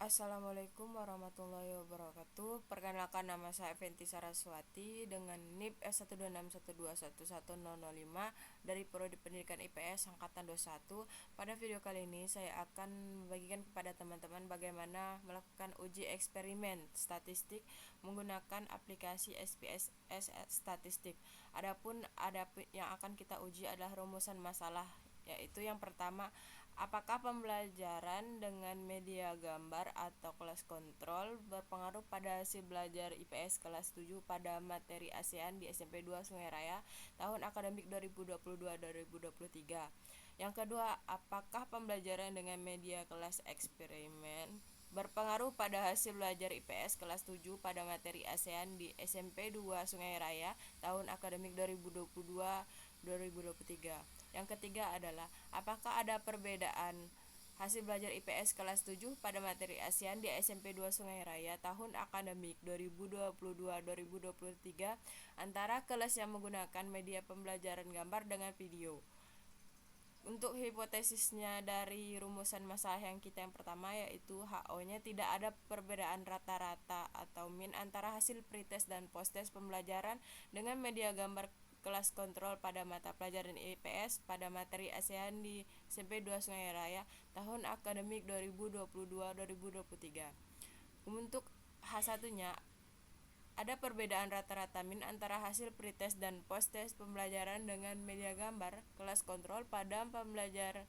Assalamualaikum warahmatullahi wabarakatuh. Perkenalkan, nama saya Fenty Saraswati dengan NIP S12612111005 dari Prodi Pendidikan IPS Angkatan 21. Pada video kali ini saya akan membagikan kepada teman-teman bagaimana melakukan uji eksperimen statistik menggunakan aplikasi SPSS Statistik. Adapun yang akan kita uji adalah rumusan masalah, yaitu yang pertama, apakah pembelajaran dengan media gambar atau kelas kontrol berpengaruh pada hasil belajar IPS kelas 7 pada materi ASEAN di SMP 2 Sungai Raya tahun akademik 2022-2023? Yang kedua, apakah pembelajaran dengan media kelas eksperimen berpengaruh pada hasil belajar IPS kelas 7 pada materi ASEAN di SMP 2 Sungai Raya tahun akademik 2022-2023? Yang ketiga adalah, apakah ada perbedaan hasil belajar IPS kelas 7 pada materi ASEAN di SMP 2 Sungai Raya tahun akademik 2022-2023 antara kelas yang menggunakan media pembelajaran gambar dengan video? Untuk hipotesisnya dari rumusan masalah yang pertama, yaitu HO-nya tidak ada perbedaan rata-rata atau min antara hasil pretest dan posttest pembelajaran dengan media gambar kelas kontrol pada mata pelajaran IPS pada materi ASEAN di SMP 2 Sungai Raya tahun akademik 2022-2023. Untuk H1-nya, ada perbedaan rata-rata min antara hasil pretest dan posttest pembelajaran dengan media gambar kelas kontrol pada pembelajaran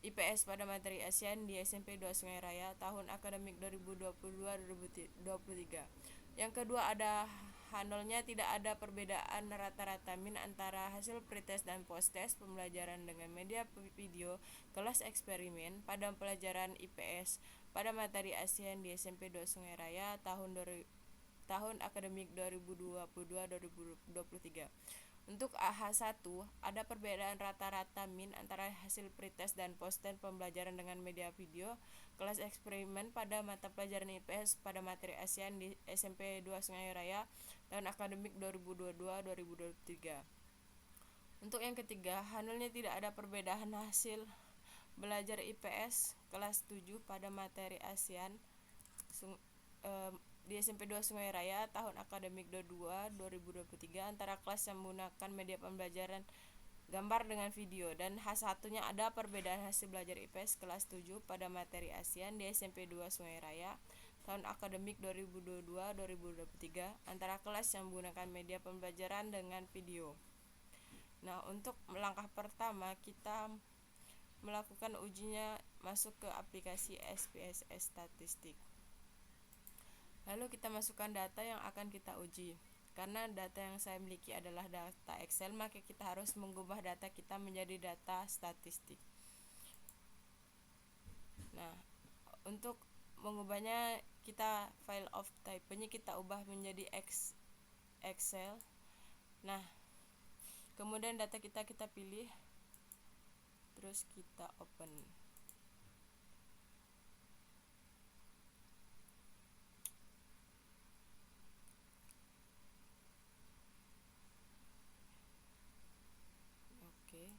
IPS pada materi ASEAN di SMP 2 Sungai Raya tahun akademik 2022-2023. Yang kedua, ada H0-nya tidak ada perbedaan rata-rata min antara hasil pretest dan posttest pembelajaran dengan media video kelas eksperimen pada pelajaran IPS pada materi ASEAN di SMP 2 Sungai Raya tahun akademik 2022-2023. Untuk AH1, ada perbedaan rata-rata min antara hasil pretest dan posttest pembelajaran dengan media video kelas eksperimen pada mata pelajaran IPS pada materi ASEAN di SMP 2 Sungai Raya tahun akademik 2022-2023. Untuk yang ketiga, H0-nya tidak ada perbedaan hasil belajar IPS kelas 7 pada materi ASEAN di SMP 2 Sungai Raya tahun akademik 2022-2023 antara kelas yang menggunakan media pembelajaran gambar dengan video, dan H1-nya ada perbedaan hasil belajar IPS kelas 7 pada materi ASEAN di SMP 2 Sungai Raya tahun akademik 2022-2023 antara kelas yang menggunakan media pembelajaran dengan video. Nah, untuk langkah pertama kita melakukan ujinya masuk ke aplikasi SPSS Statistik. Lalu kita masukkan data yang akan kita uji. Karena data yang saya miliki adalah data Excel, maka kita harus mengubah data kita menjadi data statistik. Nah, untuk mengubahnya, kita file of type-nya kita ubah menjadi Excel. Nah, kemudian data kita pilih, terus kita open. Oke.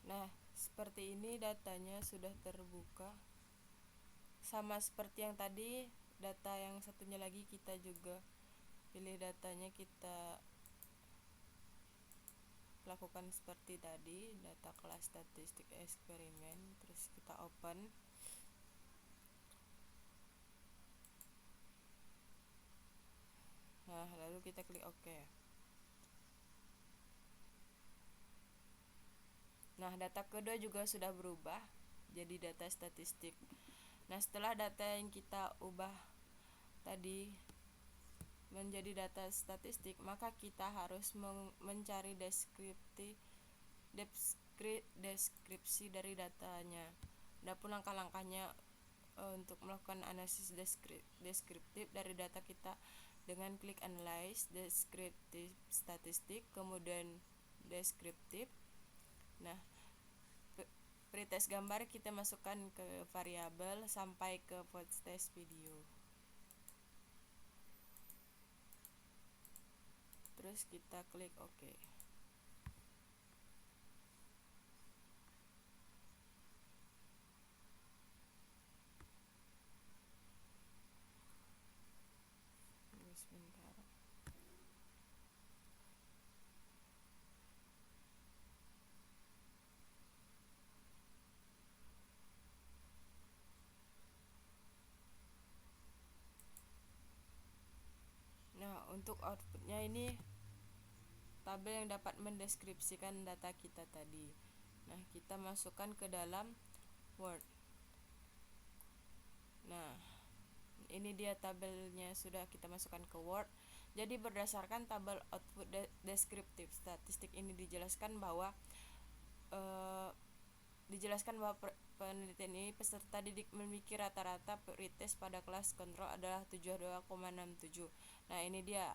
Nah, seperti ini datanya sudah terbuka. Sama seperti yang tadi, data yang satunya lagi kita juga pilih datanya, kita lakukan seperti tadi, data kelas statistik eksperimen, terus kita open. Nah, lalu kita klik OK. Nah, data kedua juga sudah berubah jadi data statistik. Nah, setelah data yang kita ubah tadi menjadi data statistik, maka kita harus mencari deskripsi dari datanya. Adapun langkah-langkahnya untuk melakukan analisis deskriptif dari data kita dengan klik analyze deskriptif statistik, kemudian deskriptif. Nah, pretest gambar kita masukkan ke variabel sampai ke posttest video. Terus kita klik OK. untuk outputnya ini tabel yang dapat mendeskripsikan data kita tadi. Nah, kita masukkan ke dalam Word. Nah, ini dia tabelnya sudah kita masukkan ke Word. Jadi berdasarkan tabel output deskriptif statistik ini dijelaskan bahwa penelitian ini peserta didik memiliki rata-rata pretest pada kelas kontrol adalah 72,67. Nah, ini dia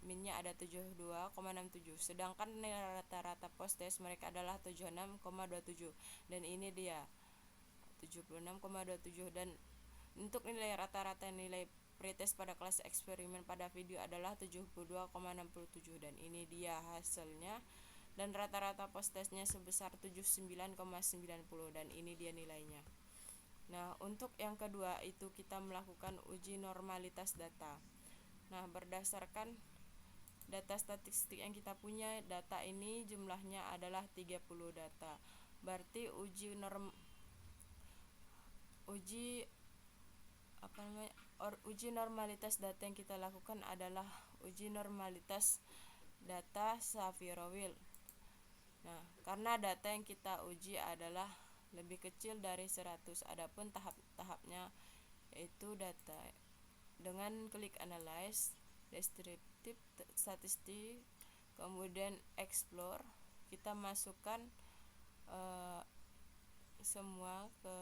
minnya ada 72,67, sedangkan nilai rata-rata post test mereka adalah 76,27, dan ini dia 76,27. Dan untuk nilai rata-rata nilai pretest pada kelas eksperimen pada video adalah 72,67, dan ini dia hasilnya. Dan rata-rata post testnya sebesar 79,90, dan ini dia nilainya. Nah, untuk yang kedua itu kita melakukan uji normalitas data. Nah, berdasarkan data statistik yang kita punya, data ini jumlahnya adalah 30 data. Berarti uji normalitas data yang kita lakukan adalah uji normalitas data Shapiro-Wilk. Nah, karena data yang kita uji adalah lebih kecil dari 100, adapun tahap-tahapnya yaitu data dengan klik analyze, descriptive statistik, kemudian explore, kita masukkan semua ke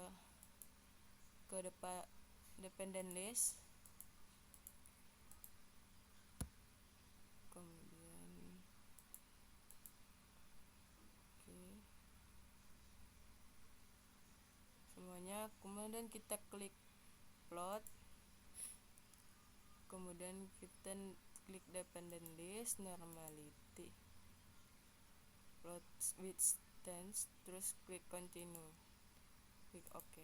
dependent list. Semuanya, kemudian kita klik plot, kemudian kita klik dependent list, normality, plot with stance, terus klik continue, klik OK.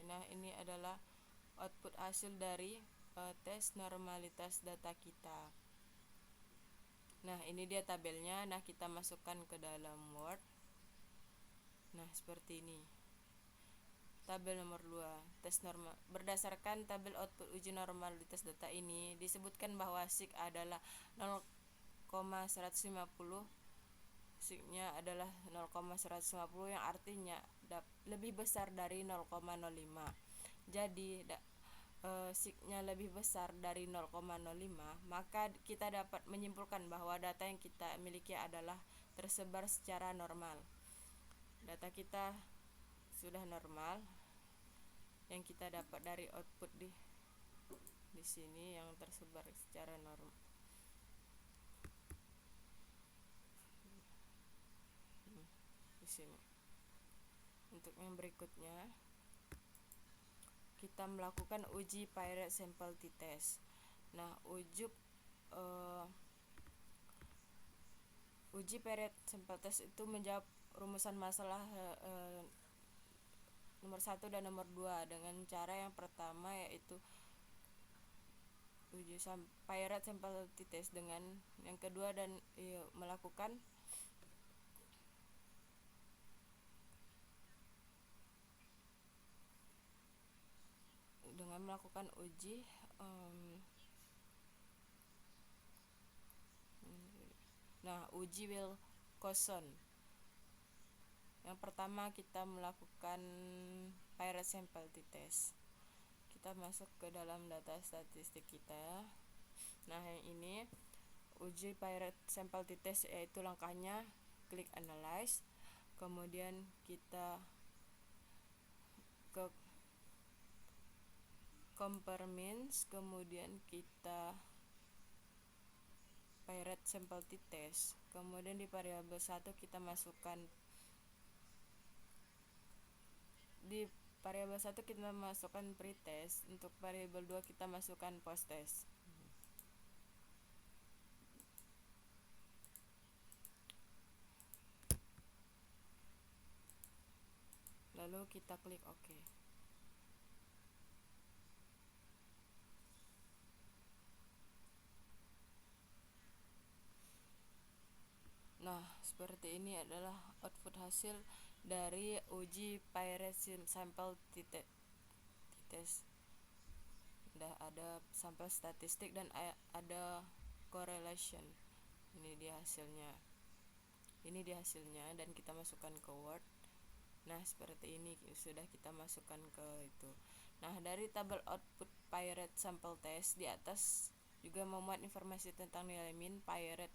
Nah, ini adalah output hasil dari tes normalitas data kita. Nah, ini dia tabelnya. Nah, kita masukkan ke dalam Word. Nah, seperti ini. Tabel nomor 2, tes normal. Berdasarkan tabel output uji normalitas data ini, disebutkan bahwa SIG adalah 0,150. SIG-nya adalah 0,150 yang artinya lebih besar dari 0,05. Jadi SIG-nya lebih besar dari 0,05, maka kita dapat menyimpulkan bahwa data yang kita miliki adalah tersebar secara normal. Data kita sudah normal yang kita dapat dari output di sini yang tersebar secara normal. Di sini. Untuk yang berikutnya, kita melakukan uji Pirate Sample T-Test. Nah, uji Pirate Sample Test itu menjawab rumusan masalah nomor 1 dan nomor 2 dengan cara yang pertama, yaitu uji Pirate Sample T-Test, dengan yang kedua dan melakukan uji uji Wilcoxon. Yang pertama kita melakukan Pirate Sample T-Test. Kita masuk ke dalam data statistik kita. Nah, yang ini uji Pirate Sample T-Test, yaitu langkahnya klik analyze, kemudian kita ke compare means, kemudian kita Pirate Sample T-Test, kemudian di variabel 1 kita masukkan pretest, untuk variabel 2 kita masukkan post test. Lalu kita klik OK. Nah, seperti ini adalah output hasil dari uji Pirate Sample Test. Ada sampel statistik dan ada correlation. Ini dia hasilnya dan kita masukkan ke Word. Nah, seperti ini sudah kita masukkan ke itu. Nah, dari tabel output Pirate Sample Test di atas juga memuat informasi tentang nilai min Pirate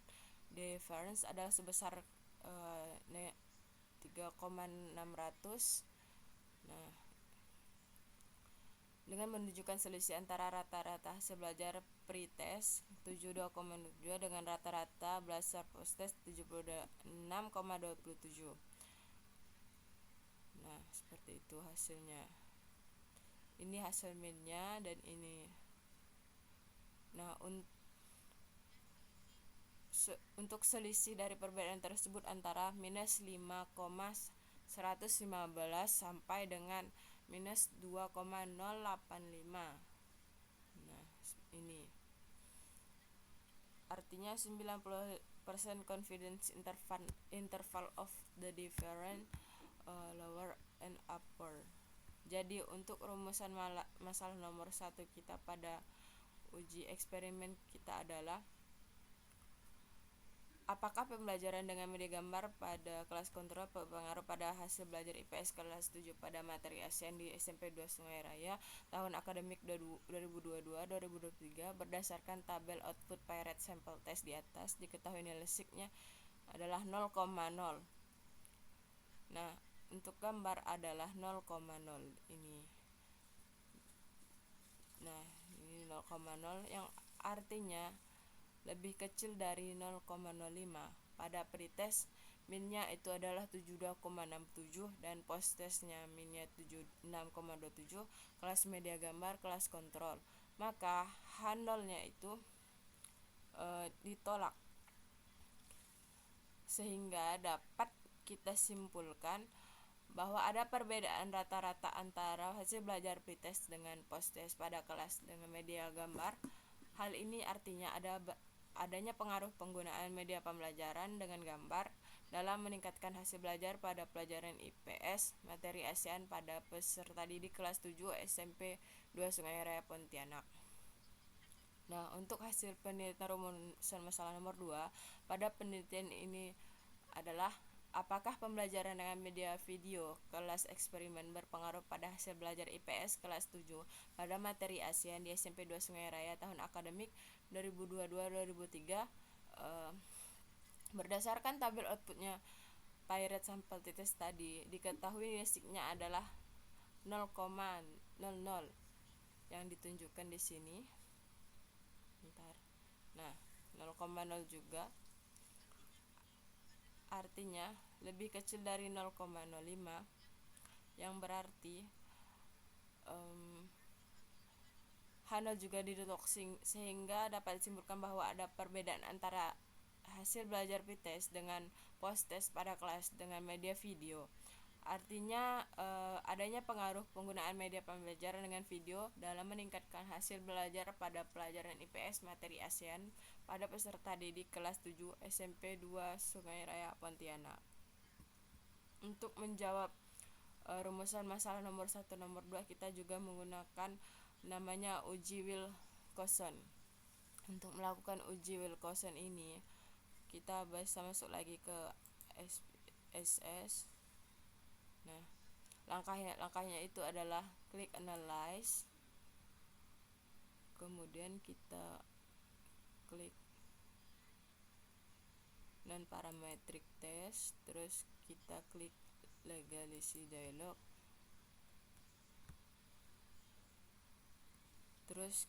difference adalah sebesar 3,600. Nah, dengan menunjukkan selisih antara rata-rata hasil belajar pre-test 72,2 dengan rata-rata belajar post-test 76,27. Nah, seperti itu hasilnya. Ini hasil minnya dan ini. Nah, untuk selisih dari perbedaan tersebut antara minus 5,115 sampai dengan minus 2,085. Nah, ini artinya 90% confidence interval of the different lower and upper. Jadi untuk rumusan masalah nomor 1 kita pada uji eksperimen kita adalah apakah pembelajaran dengan media gambar pada kelas kontrol berpengaruh pada hasil belajar IPS kelas 7 pada materi ASEAN di SMP 2 Sungai Raya tahun akademik 2022-2023 berdasarkan tabel output Pirate Sample Test di atas. Diketahui nilai sigma-nya adalah 0,0. Nah, untuk gambar adalah 0,0 ini. Nah, ini 0,0 yang artinya lebih kecil dari 0,05. Pada pretest minnya itu adalah 72,67 dan posttestnya minnya 76,27, kelas media gambar kelas kontrol. Maka H0-nya itu ditolak. Sehingga dapat kita simpulkan bahwa ada perbedaan rata-rata antara hasil belajar pretest dengan posttest pada kelas dengan media gambar. Hal ini artinya adanya pengaruh penggunaan media pembelajaran dengan gambar dalam meningkatkan hasil belajar pada pelajaran IPS materi ASEAN pada peserta didik kelas 7 SMP 2 Sungai Raya Pontianak. Nah, untuk hasil penelitian rumusan masalah nomor 2 pada penelitian ini adalah apakah pembelajaran dengan media video kelas eksperimen berpengaruh pada hasil belajar IPS kelas 7 pada materi ASEAN di SMP 2 Sungai Raya tahun akademik 2022-2023. Berdasarkan tabel outputnya Pirate Sample Test tadi, diketahui sigma-nya adalah 0,00 yang ditunjukkan di sini. Nah, 0,0 juga artinya lebih kecil dari 0,05, yang berarti H0 juga ditutup sehingga dapat disimpulkan bahwa ada perbedaan antara hasil belajar pretest dengan posttest pada kelas dengan media video. Artinya adanya pengaruh penggunaan media pembelajaran dengan video dalam meningkatkan hasil belajar pada pelajaran IPS materi ASEAN pada peserta didik kelas 7 SMP 2 Sungai Raya Pontianak. Untuk menjawab rumusan masalah nomor 1 nomor 2 kita juga menggunakan namanya uji Wilcoxon. Untuk melakukan uji Wilcoxon ini kita bisa masuk lagi ke SS. Nah, langkahnya itu adalah klik analyze, kemudian kita klik non parametric test, terus kita klik legalisi dialog, terus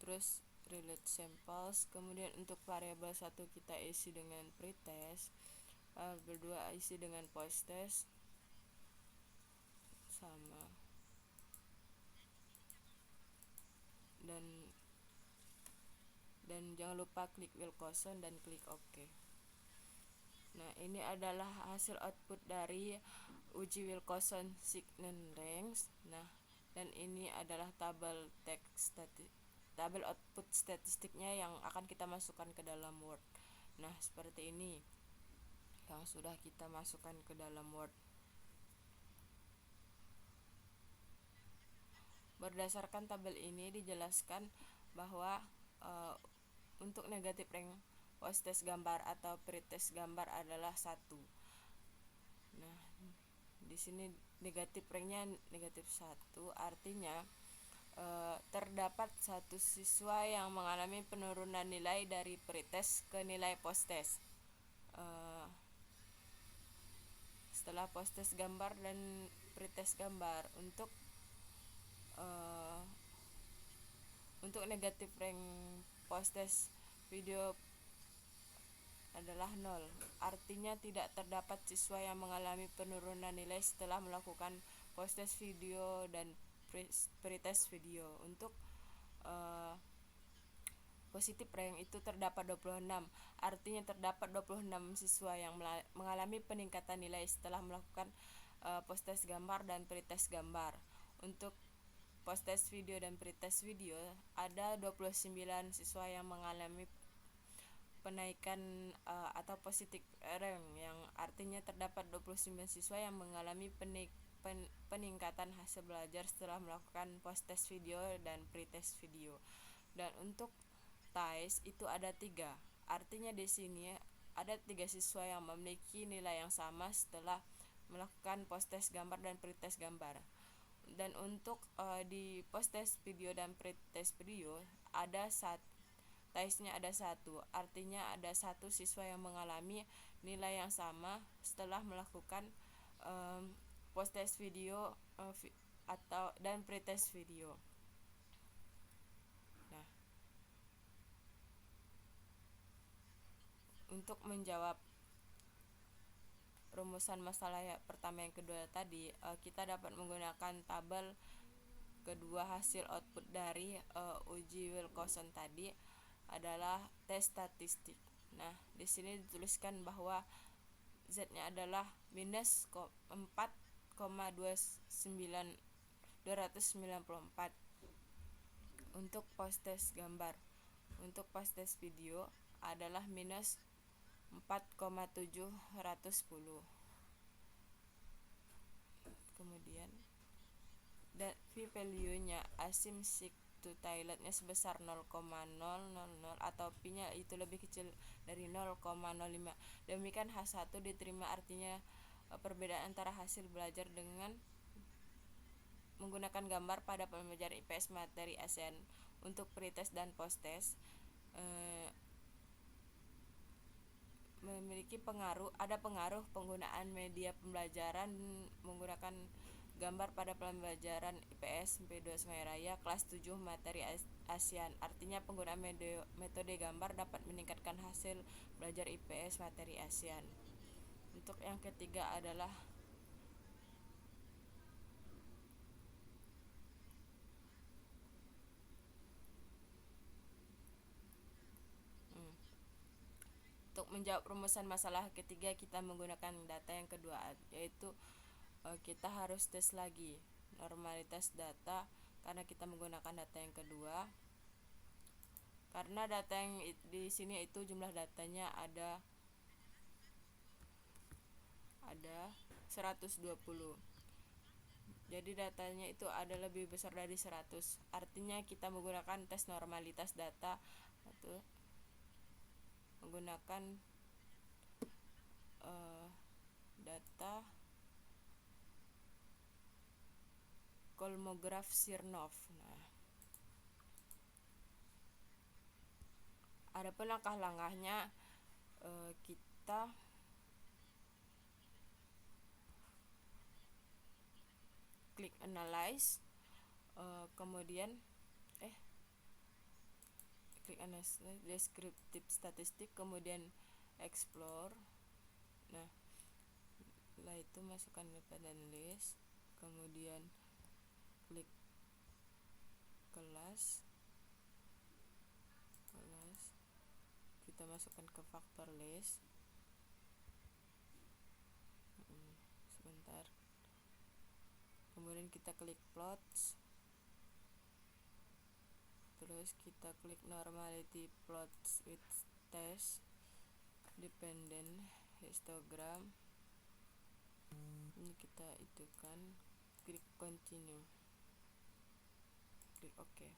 terus relate samples. Kemudian untuk variabel 1 kita isi dengan pretest, variabel 2 isi dengan posttest sama, dan jangan lupa klik Wilcoxon dan klik OK. Nah, ini adalah hasil output dari uji Wilcoxon Sigma Range. Nah, dan ini adalah tabel teks tabel output statistiknya yang akan kita masukkan ke dalam Word. Nah, seperti ini yang sudah kita masukkan ke dalam Word. Berdasarkan tabel ini dijelaskan bahwa untuk negatif rank post-test gambar atau pre-test gambar adalah 1. Nah, di sini negatif ranknya negatif 1, artinya terdapat satu siswa yang mengalami penurunan nilai dari pre-test ke nilai post-test. Setelah post-test gambar dan pre-test gambar, untuk negatif rank post-test video adalah 0. Artinya tidak terdapat siswa yang mengalami penurunan nilai setelah melakukan post-test video dan pre-test video. Untuk positif rank itu terdapat 26. Artinya terdapat 26 siswa yang mengalami peningkatan nilai setelah melakukan post-test gambar dan pre-test gambar. Untuk post-test video dan pre-test video ada 29 siswa yang mengalami penaikan atau positif rank, yang artinya terdapat 29 siswa yang mengalami peningkatan hasil belajar setelah melakukan post-test video dan pre-test video. Dan untuk TAIS itu ada 3. Artinya di sini ada 3 siswa yang memiliki nilai yang sama setelah melakukan post-test gambar dan pre-test gambar. Dan untuk di post-test video dan pre-test video ada TAIS-nya ada 1, artinya ada 1 siswa yang mengalami nilai yang sama setelah melakukan post-test video dan pre-test video. Nah, untuk menjawab rumusan masalah pertama yang kedua tadi, kita dapat menggunakan tabel kedua. Hasil output dari uji Wilcoxon tadi adalah tes statistik. Nah, di sini dituliskan bahwa Z-nya adalah minus 4,294 untuk post-test gambar. Untuk post-test video adalah minus 4,710. Kemudian p-value-nya asymptotic to Taylor-nya sebesar 0,000 atau p-nya itu lebih kecil dari 0,05. Demikian H1 diterima, artinya perbedaan antara hasil belajar dengan menggunakan gambar pada pembelajaran IPS materi ASEAN untuk pre-test dan post-test memiliki ada pengaruh penggunaan media pembelajaran menggunakan gambar pada pembelajaran IPS MP2 Semarang Raya kelas 7 materi ASEAN. Artinya penggunaan metode gambar dapat meningkatkan hasil belajar IPS materi ASEAN. Untuk yang ketiga adalah untuk menjawab rumusan masalah ketiga kita menggunakan data yang kedua, yaitu kita harus tes lagi normalitas data karena kita menggunakan data yang kedua. Karena data yang di sini itu jumlah datanya ada 120. Jadi datanya itu ada lebih besar dari 100. Artinya kita menggunakan tes normalitas data atau menggunakan data Kolmogorov Smirnov. Nah, adapun langkah-langkahnya, kita klik analyze, kemudian klik analyze descriptive statistik, kemudian explore. Nah, setelah itu masukkan independent list, kemudian klik kelas, kita masukkan ke factor list. Sebentar, kemudian kita klik plots, Terus kita klik normality plots with test dependent histogram. Ini kita itukan, klik continue, klik OK.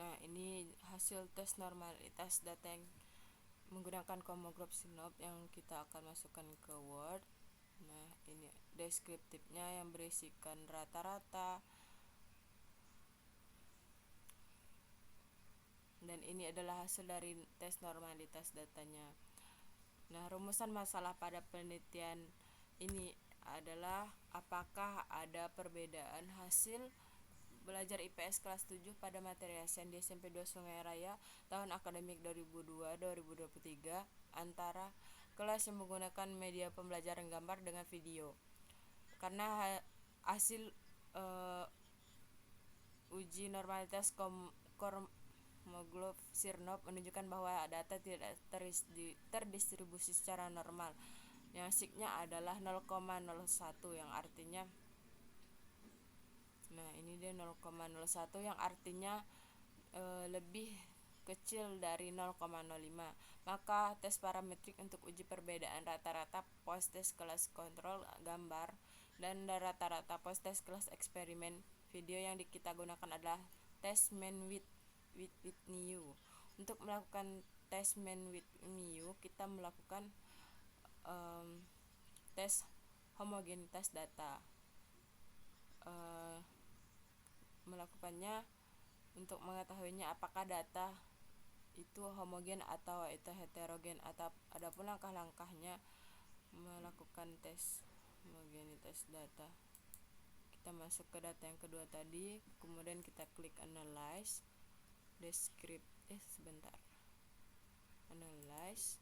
Nah, ini hasil tes normalitas data yang menggunakan Komograph Sinop yang kita akan masukkan ke Word. Nah, ini deskriptifnya yang berisikan rata-rata. Dan ini adalah hasil dari tes normalitas datanya. Nah, rumusan masalah pada penelitian ini adalah apakah ada perbedaan hasil belajar IPS kelas 7 pada materi ASEAN di SMP 2 Sungai Raya tahun akademik 2002-2023 antara kelas yang menggunakan media pembelajaran gambar dengan video. Karena hasil uji normalitas Komograph Sinop menunjukkan bahwa data tidak terdistribusi secara normal, yang sigma adalah 0,01 yang artinya ini dia 0,01 yang artinya lebih kecil dari 0,05. Maka tes parametrik untuk uji perbedaan rata-rata post-tes kelas kontrol gambar dan rata-rata post-tes kelas eksperimen video yang kita gunakan adalah tes mean width mu. Untuk melakukan tes mean width mu, kita melakukan tes homogenitas data. Melakukannya untuk mengetahuinya apakah data itu homogen atau itu heterogen. Adapun langkah-langkahnya melakukan tes homogenitas data, kita masuk ke data yang kedua tadi, kemudian kita klik analyze analyze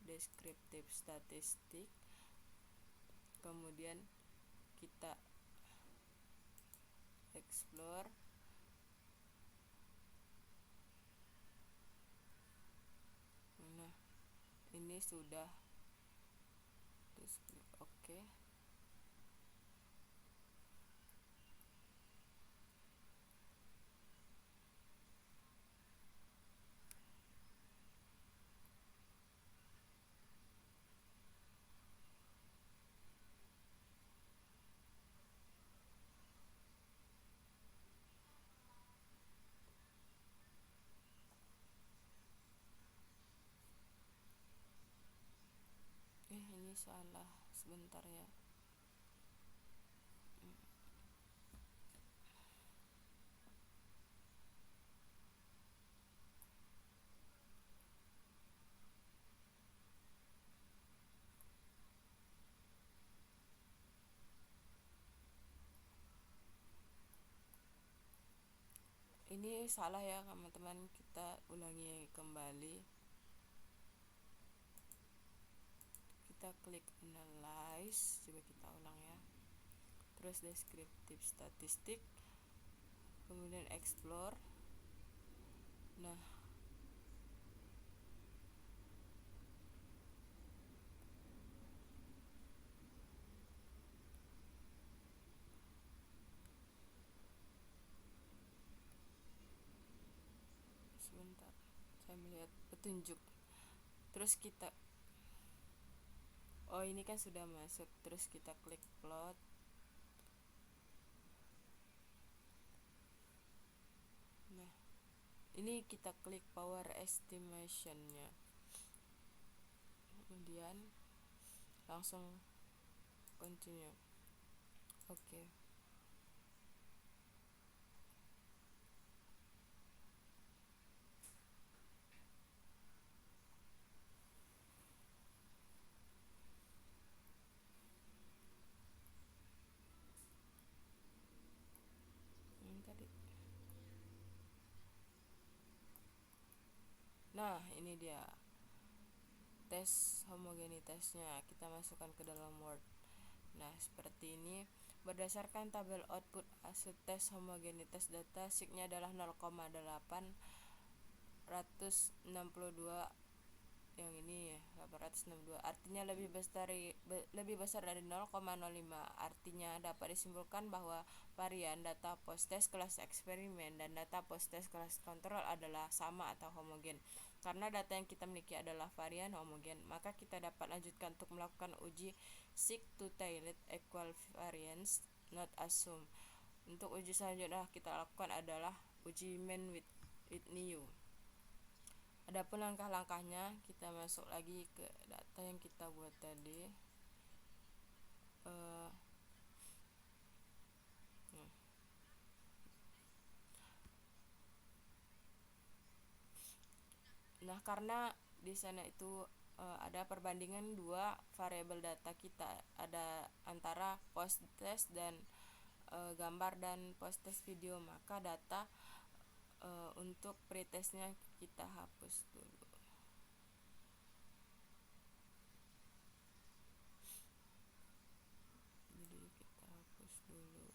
descriptive statistic, kemudian kita explore. Nah, ini sudah, terus klik OK. Ini salah, sebentar ya. Ini salah ya teman-teman, kita ulangi kembali. Kita klik analyze, coba kita ulang ya. Terus descriptive statistic, kemudian explore. Nah, sebentar, saya melihat petunjuk. Terus kita, ini kan sudah masuk. Terus kita klik plot. Nah, ini kita klik power estimation-nya, kemudian langsung continue. Oke. Tadi. Nah, ini dia tes homogenitasnya, kita masukkan ke dalam Word. Nah, seperti ini. Berdasarkan tabel output hasil tes homogenitas data, signya adalah 0,862, yang ini 862, artinya lebih besar dari 0,05. Artinya dapat disimpulkan bahwa varian data post test kelas eksperimen dan data post test kelas kontrol adalah sama atau homogen. Karena data yang kita miliki adalah varian homogen, maka kita dapat lanjutkan untuk melakukan uji seek-to-tailed equivariance not assume. Untuk uji selanjutnya kita lakukan adalah uji Mann-Whitney. Adapun langkah-langkahnya, kita masuk lagi ke data yang kita buat tadi. Nah, karena di sana itu ada perbandingan dua variabel data kita, ada antara post test dan gambar dan post test video, maka data untuk pretestnya kita hapus dulu. Jadi kita hapus dulu.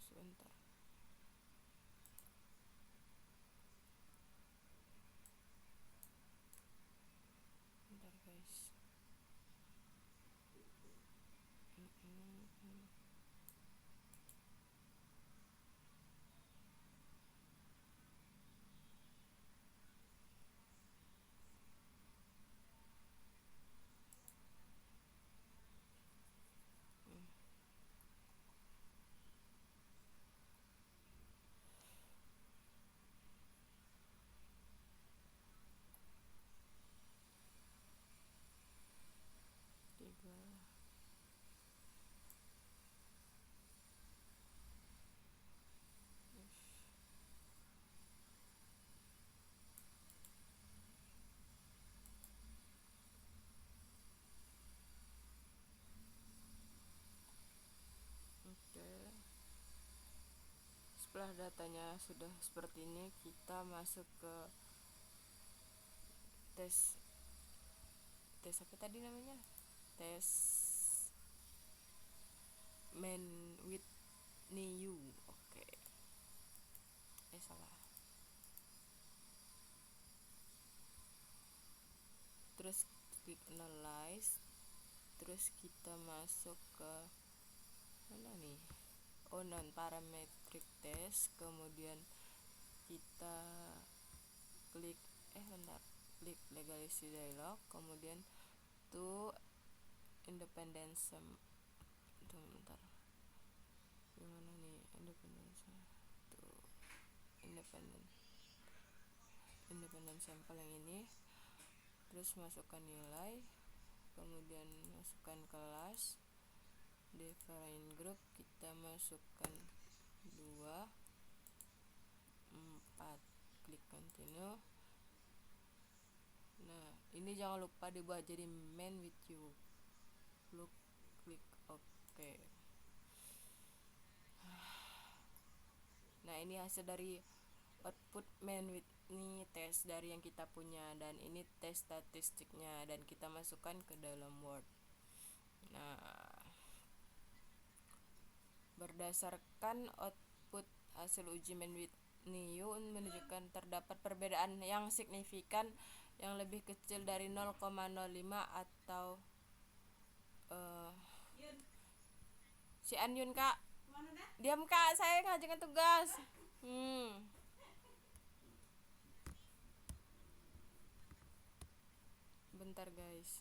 Sebentar. Bentar, guys. Setelah datanya sudah seperti ini, kita masuk ke tes apa tadi namanya? Tes Mann-Whitney. Oke. Salah. Terus klik analyze. Terus kita masuk ke mana nih? Non-parametric test. Kemudian kita klik klik legalisity dialog, kemudian to independent bentar, gimana nih independent tuh independent sampel yang ini. Terus masukkan nilai, kemudian masukkan kelas, define group, kita masukkan 2, 4, klik continue. Nah, ini jangan lupa dibuat jadi Mann-Whitney. Klik OK. Nah, ini hasil dari output Mann-Whitney test dari yang kita punya, dan ini tes statistiknya, dan kita masukkan ke dalam Word. Nah, berdasarkan output hasil uji Mann-Whitney menunjukkan terdapat perbedaan yang signifikan yang lebih kecil dari 0,05 atau si Anyun, Kak. Diam, Kak, saya ngajakin tugas. Bentar, guys.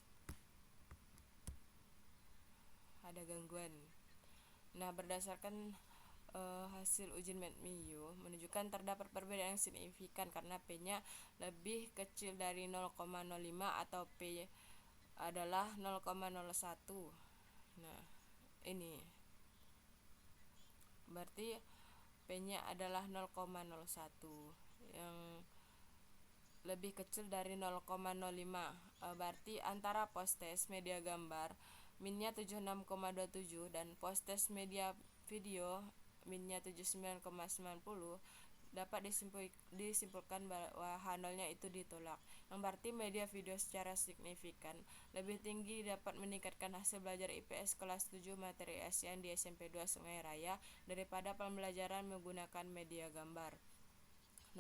Ada gangguan. Nah, berdasarkan hasil uji Mann-Whitney menunjukkan terdapat perbedaan yang signifikan karena P-nya lebih kecil dari 0,05 atau P adalah 0,01. Nah, ini berarti P-nya adalah 0,01. yang lebih kecil dari 0,05. Berarti antara post test media gambar minnya 76,27 dan post test media video minnya 79,90, dapat disimpulkan bahwa H0-nya itu ditolak. Yang berarti media video secara signifikan lebih tinggi dapat meningkatkan hasil belajar IPS kelas 7 materi ASEAN di SMP 2 Sungai Raya daripada pembelajaran menggunakan media gambar.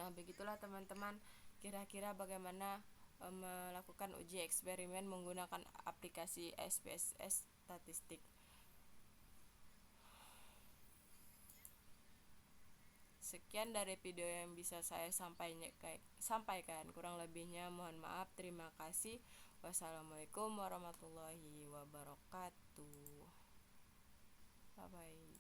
Nah, begitulah teman-teman, kira-kira bagaimana melakukan uji eksperimen menggunakan aplikasi SPSS statistik. Sekian dari video yang bisa saya sampaikan. Kurang lebihnya mohon maaf. Terima kasih. Wassalamualaikum warahmatullahi wabarakatuh. Bye bye.